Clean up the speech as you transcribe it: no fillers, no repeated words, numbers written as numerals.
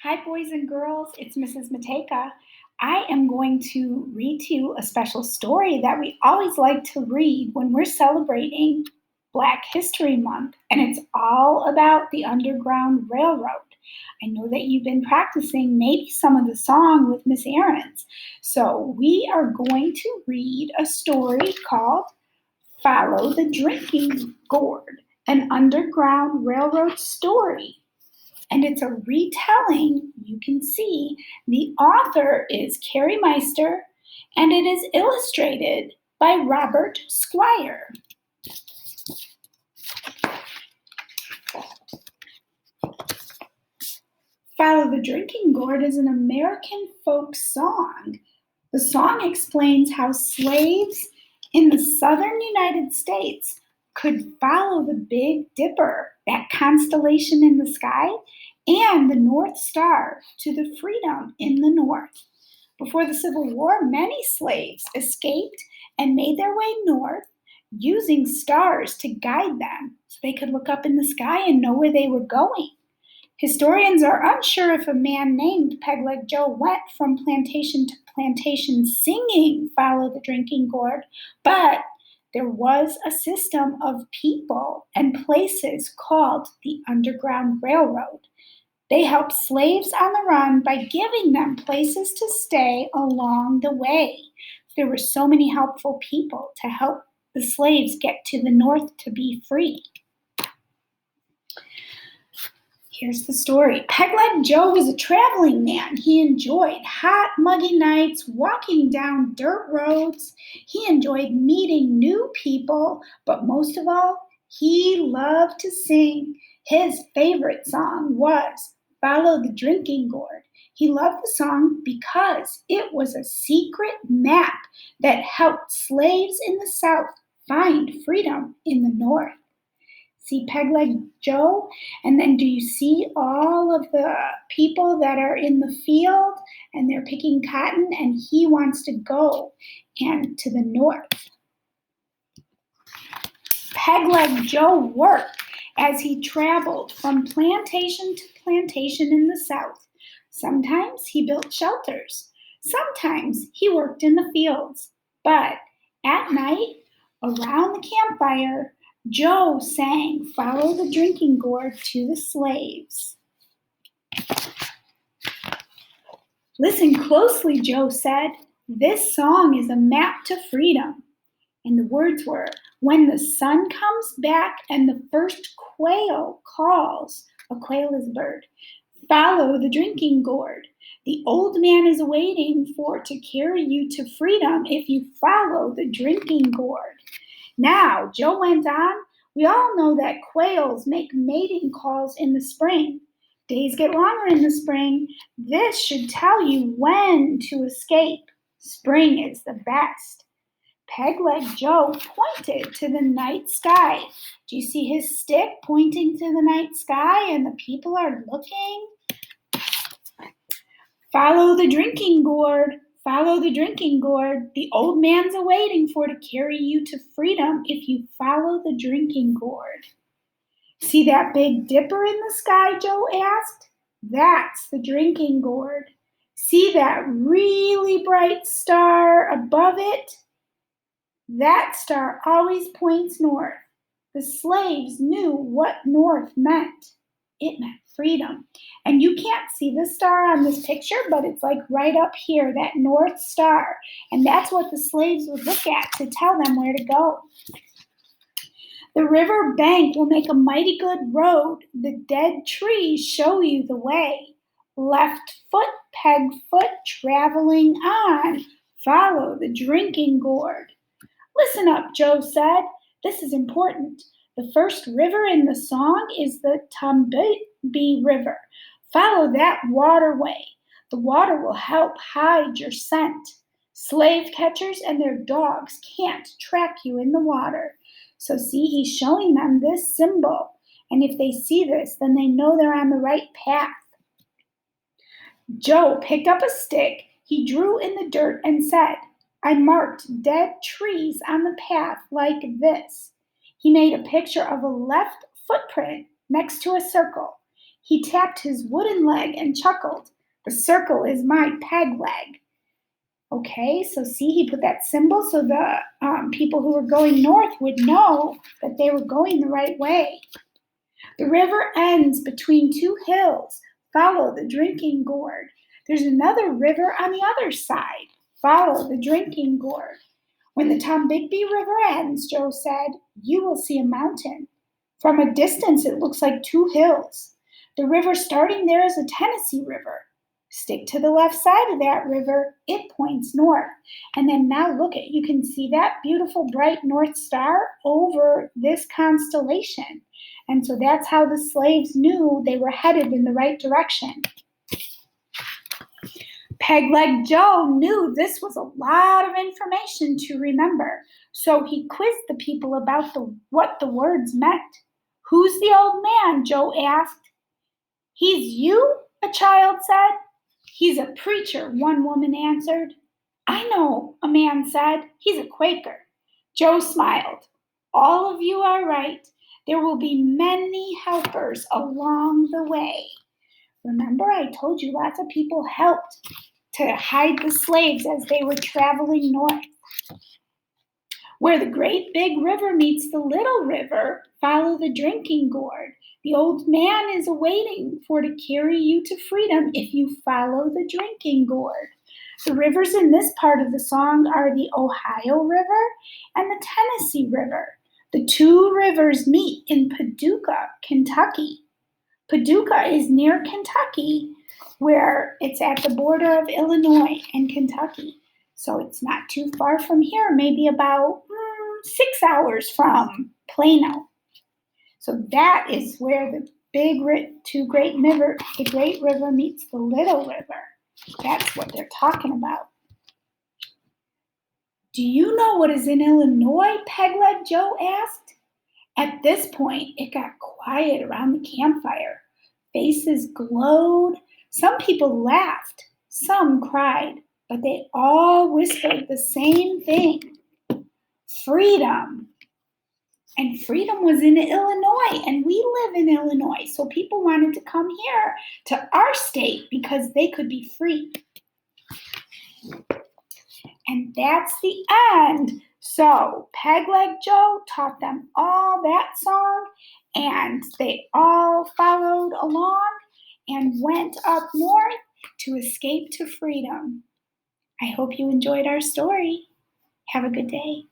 Hi, boys and girls. It's Mrs. Mateka. I am going to read to you a special story that we always like to read when we're celebrating Black History Month, and it's all about the Underground Railroad. I know that you've been practicing maybe some of the song with Miss Aarons. So we are going to read a story called Follow the Drinking Gourd, an Underground Railroad story. And it's a retelling. You can see the author is Carrie Meister, and it is illustrated by Robert Squire. Follow the Drinking Gourd is an American folk song. The song explains how slaves in the southern United States could follow the Big Dipper, that constellation in the sky, and the North Star to the freedom in the North. Before the Civil War, many slaves escaped and made their way north using stars to guide them so they could look up in the sky and know where they were going. Historians are unsure if a man named Pegleg Joe went from plantation to plantation singing Follow the Drinking Gourd, but there was a system of people and places called the Underground Railroad. They helped slaves on the run by giving them places to stay along the way. There were so many helpful people to help the slaves get to the north to be free. Here's the story. Pegleg Joe was a traveling man. He enjoyed hot, muggy nights, walking down dirt roads. He enjoyed meeting new people, but most of all, he loved to sing. His favorite song was Follow the Drinking Gourd. He loved the song because it was a secret map that helped slaves in the South find freedom in the North. See Pegleg Joe? And then do you see all of the people that are in the field and they're picking cotton, and he wants to go and to the north. Pegleg Joe worked as he traveled from plantation to plantation in the South. Sometimes he built shelters. Sometimes he worked in the fields. But at night, around the campfire, Joe sang Follow the Drinking Gourd to the slaves. Listen closely, Joe said. This song is a map to freedom. And the words were, when the sun comes back and the first quail calls, a quail is a bird, follow the drinking gourd. The old man is waiting to carry you to freedom if you follow the drinking gourd. Now, Joe went on, we all know that quails make mating calls in the spring. Days get longer in the spring. This should tell you when to escape. Spring is the best. Pegleg Joe pointed to the night sky. Do you see his stick pointing to the night sky and the people are looking? Follow the drinking gourd. Follow the drinking gourd. The old man's waiting to carry you to freedom if you follow the drinking gourd. See that big dipper in the sky, Joe asked? That's the drinking gourd. See that really bright star above it? That star always points north. The slaves knew what north meant. It meant freedom. And you can't see the star on this picture, but it's like right up here, that North Star. And that's what the slaves would look at to tell them where to go. The river bank will make a mighty good road. The dead trees show you the way. Left foot, peg foot, traveling on. Follow the drinking gourd. Listen up, Joe said. This is important. The first river in the song is the Tombigbee River. Follow that waterway. The water will help hide your scent. Slave catchers and their dogs can't track you in the water. So see, he's showing them this symbol. And if they see this, then they know they're on the right path. Joe picked up a stick. He drew in the dirt and said, I marked dead trees on the path like this. He made a picture of a left footprint next to a circle. He tapped his wooden leg and chuckled. The circle is my peg leg. Okay, so see, he put that symbol so the people who were going north would know that they were going the right way. The river ends between two hills. Follow the drinking gourd. There's another river on the other side. Follow the drinking gourd. When the Tombigbee River ends, Joe said, you will see a mountain. From a distance, it looks like two hills. The river starting there is the Tennessee River. Stick to the left side of that river, it points north. And then now look at, you can see that beautiful bright North Star over this constellation. And so that's how the slaves knew they were headed in the right direction. Pegleg Joe knew this was a lot of information to remember, so he quizzed the people about what the words meant. Who's the old man? Joe asked. He's you, a child said. He's a preacher, one woman answered. I know, a man said. He's a Quaker. Joe smiled. All of you are right. There will be many helpers along the way. Remember, I told you lots of people helped to hide the slaves as they were traveling north. Where the great big river meets the little river, follow the drinking gourd. The old man is awaiting for to carry you to freedom if you follow the drinking gourd. The rivers in this part of the song are the Ohio River and the Tennessee River. The two rivers meet in Paducah, Kentucky. Paducah is near Kentucky, where it's at the border of Illinois and Kentucky. So it's not too far from here, maybe about 6 hours from Plano. So that is where the the great river meets the little river. That's what they're talking about. Do you know what is in Illinois? Pegleg Joe asked. At this point, it got quiet around the campfire. Faces glowed. Some people laughed. Some cried. But they all whispered the same thing. Freedom. And freedom was in Illinois, and we live in Illinois. So people wanted to come here to our state because they could be free. And that's the end. So Pegleg Joe taught them all that song, and they all followed along and went up north to escape to freedom. I hope you enjoyed our story. Have a good day.